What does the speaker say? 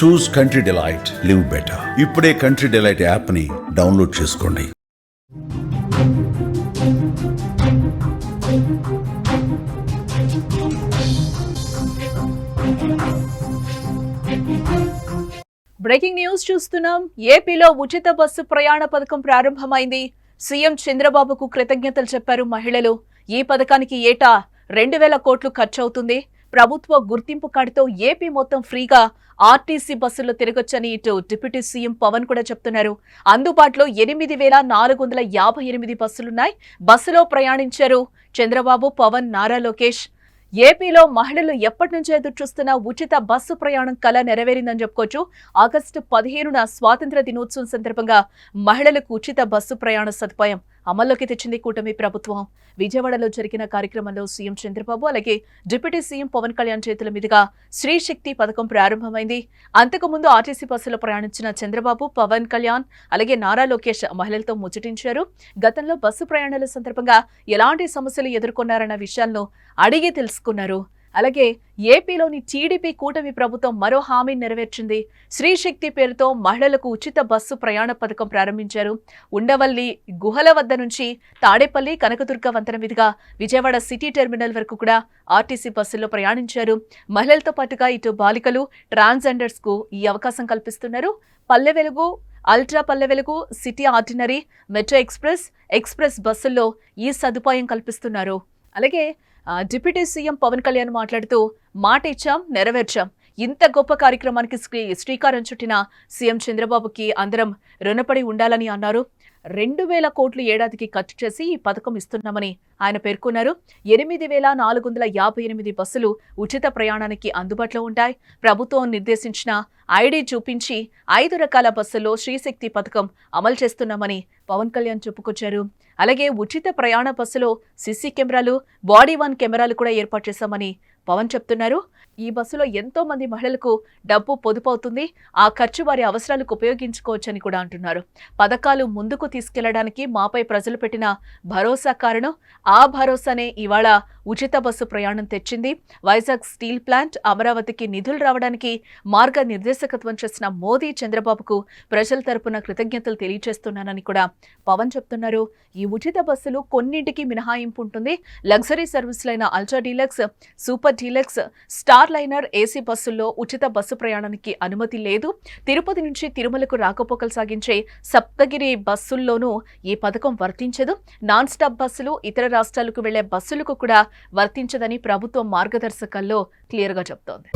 చూస్ country delight, live better. ఇప్పుడే country delight app ని download చేసుకోండి. బ్రేకింగ్ న్యూస్ చూస్తున్నాం. ఏపీలో ఉచిత బస్సు ప్రయాణ పథకం ప్రారంభమైంది. సీఎం చంద్రబాబుకు కృతజ్ఞతలు చెప్పారు మహిళలు. ఈ పథకానికి ఏటా 2,000 కోట్లు ఖర్చవుతుంది. ప్రభుత్వ గుర్తింపు కార్డుతో ఏపీ మొత్తం ఫ్రీగా ఆర్టీసీ బస్సుల్లో తిరగొచ్చని ఇటు డిప్యూటీ సీఎం పవన్ కూడా చెప్తున్నారు. అందుబాటులో 8,458 బస్సులున్నాయి. బస్సులో ప్రయాణించారు చంద్రబాబు, పవన్, నారా లోకేష్. ఏపీలో మహిళలు ఎప్పటి నుంచో ఎదురు చూస్తున్న ఉచిత బస్సు ప్రయాణం కల నెరవేరిందని చెప్పుకోవచ్చు. ఆగస్టు 15న స్వాతంత్ర దినోత్సవం సందర్భంగా మహిళలకు ఉచిత బస్సు ప్రయాణ సదుపాయం అమల్లోకి తెచ్చింది కూటమి ప్రభుత్వం. విజయవాడలో జరిగిన కార్యక్రమంలో సీఎం చంద్రబాబు అలాగే డిప్యూటీ సీఎం పవన్ కళ్యాణ్ చేతుల మీదుగా స్త్రీ శక్తి పథకం ప్రారంభమైంది. అంతకుముందు ఆర్టీసీ బస్సులో ప్రయాణించిన చంద్రబాబు, పవన్ కళ్యాణ్ అలాగే నారా లోకేష్ మహిళలతో ముచ్చటించారు. గతంలో బస్సు ప్రయాణాల సందర్భంగా ఎలాంటి సమస్యలు ఎదుర్కొన్నారన్న విషయాలను అడిగి తెలుసుకున్నారు. అలాగే ఏపీలోని టీడీపీ కూటమి ప్రభుత్వం మరో హామీ నెరవేర్చింది. స్త్రీ శక్తి పేరుతో మహిళలకు ఉచిత బస్సు ప్రయాణ పథకం ప్రారంభించారు. ఉండవల్లి గుహల వద్ద నుంచి తాడేపల్లి, కనకదుర్గ వంతెన మీదుగా విజయవాడ సిటీ టెర్మినల్ వరకు కూడా ఆర్టీసీ బస్సుల్లో ప్రయాణించారు. మహిళలతో పాటుగా ఇటు బాలికలు, ట్రాన్స్జెండర్స్ కు ఈ అవకాశం కల్పిస్తున్నారు. Palle Velugu, ultra Palle Velugu, city ordinary, metro express బస్సుల్లో ఈ సదుపాయం కల్పిస్తున్నారు. అలాగే డిప్యూటీ సీఎం పవన్ కళ్యాణ్ మాట్లాడుతూ మాట ఇచ్చాం, నెరవేర్చాం. ఇంత గొప్ప కార్యక్రమానికి శ్రీకారం చుట్టిన సీఎం చంద్రబాబుకి అందరం రుణపడి ఉండాలని అన్నారు. 2,000 కోట్లు ఏడాదికి ఖర్చు చేసి ఈ పథకం ఇస్తున్నామని ఆయన పేర్కొన్నారు. 8,458 బస్సులు ఉచిత ప్రయాణానికి అందుబాటులో ఉంటాయి. ప్రభుత్వం నిర్దేశించిన ఐడి చూపించి 5 రకాల బస్సుల్లో శ్రీశక్తి పథకం అమలు చేస్తున్నామని పవన్ కళ్యాణ్ చెప్పుకొచ్చారు. అలాగే ఉచిత ప్రయాణ బస్సులో సీసీ కెమెరాలు, బాడీ 1 కెమెరాలు కూడా ఏర్పాటు చేశామని పవన్ చెప్తున్నారు. ఈ బస్సులో ఎంతో మంది మహిళలకు డబ్బు పొదుపు అవుతుంది. ఆ ఖర్చు వారి అవసరాలకు ఉపయోగించుకోవచ్చని కూడా అంటున్నారు. పథకాలు ముందుకు తీసుకెళ్లడానికి మాపై ప్రజలు పెట్టిన భరోసా కారణం. ఆ భరోసానే ఇవాళ ఉచిత బస్సు ప్రయాణం తెచ్చింది. వైజాగ్ స్టీల్ ప్లాంట్, అమరావతికి నిధులు రావడానికి మార్గ నిర్దేశకత్వం చేసిన మోదీ, చంద్రబాబుకు ప్రజల తరపున కృతజ్ఞతలు తెలియజేస్తున్నానని కూడా పవన్ చెప్తున్నారు. ఈ ఉచిత బస్సులు కొన్నింటికి మినహాయింపు ఉంటుంది. లగ్జరీ సర్వీసులైన ultra deluxe, super deluxe, star liner, AC బస్సుల్లో ఉచిత బస్సు ప్రయాణానికి అనుమతి లేదు. తిరుపతి నుంచి తిరుమలకు రాకపోకలు సాగించే సప్తగిరి బస్సుల్లోనూ ఈ పథకం వర్తించదు. నాన్ స్టాప్ బస్సులు, ఇతర రాష్ట్రాలకు వెళ్లే బస్సులకు కూడా వర్తించదని ప్రభుత్వం మార్గదర్శకాల్లో క్లియర్గా చెప్తోంది.